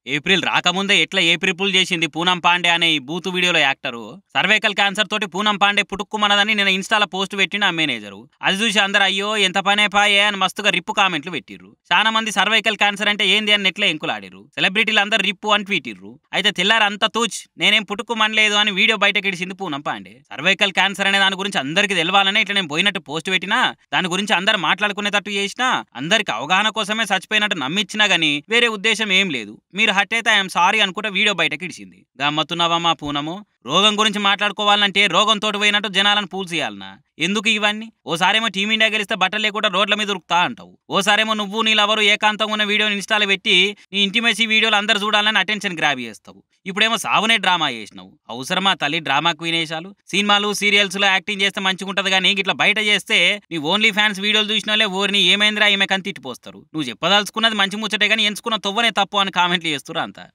April రాకముందే ఎట్లా April చేసింది పూనం పాండే అనే ఈ బూతు వీడియోలో యాక్టరు. సర్వైకల్ క్యాన్సర్ తోటి పూనం పాండే పుట్టుక్కుమన్నదని నేను ఇన్స్టాలో పోస్ట్ పెట్టిన ఆ మేనేజరు. అది చూసి అందరు అయ్యో ఎంత పనే పాయే అని మస్తుగా రిప్పు కామెంట్లు పెట్టిర్రు. చాలా మంది సర్వైకల్ క్యాన్సర్ అంటే ఏంది అని నెట్లే ఎంకులాడిర్రు. సెలబ్రిటీలు అందరు రిప్పు అని ట్వీటిర్రు. అయితే తెల్లారు అంత తూచ్ నేనేం పుట్టుకుమనలేదు అని వీడియో బయటకిడిసింది పూనం పాండే. సర్వైకల్ క్యాన్సర్ అనే దాని గురించి అందరికి తెలవాలనే ఇట్లా నేను పోయినట్టు పోస్ట్ పెట్టినా, దాని గురించి అందరు మాట్లాడుకునేటట్టు చేసినా, అందరికి అవగాహన కోసమే చచ్చిపోయినట్టు నమ్మిచ్చినా గానీ వేరే ఉద్దేశం ఏం లేదు. మీరు హట్ అయితే ఐఎమ్ సారీ అనుకుంటే వీడియో బయటకి ఇడిచింది. గమ్మత్తున్నవమ్మా పూనము. రోగం గురించి మాట్లాడుకోవాలంటే రోగంతో పోయినట్టు జనాలను పూల్చేయాలనా? ఎందుకు ఇవన్నీ? ఓసారేమో టీమిండియా గెలిస్తే బట్టలు లేకుండా రోడ్ల మీద ఉరుకుతా అంటావు. ఓసారేమో నువ్వు నీ లవరు ఏకాంతంగా ఉన్న వీడియోని ఇన్స్టాలో పెట్టి నీ ఇంటిమేసీ వీడియోలు అందరు చూడాలని అటెన్షన్ గ్రాబ్ చేస్తావు. ఇప్పుడేమో సావునే డ్రామా చేసినావు. అవసరమా తల్లి డ్రామా క్వీనేశాలు? సినిమాలు సీరియల్స్ లో యాక్టింగ్ చేస్తే మంచిగుంటది కానీ ఇట్లా బయట చేస్తే నీ ఓన్లీ ఫ్యాన్స్ వీడియోలు చూసినోళ్ళే ఓరిని ఏమైందిరా ఈమె కని తిట్టిపోస్తారు. నువ్వు చెప్పదలుచుకున్నది మంచి ముచ్చటే కానీ ఎంచుకున్న తొవ్వనే తప్పు అని కామెంట్లు చేస్తున్నారు అంతా.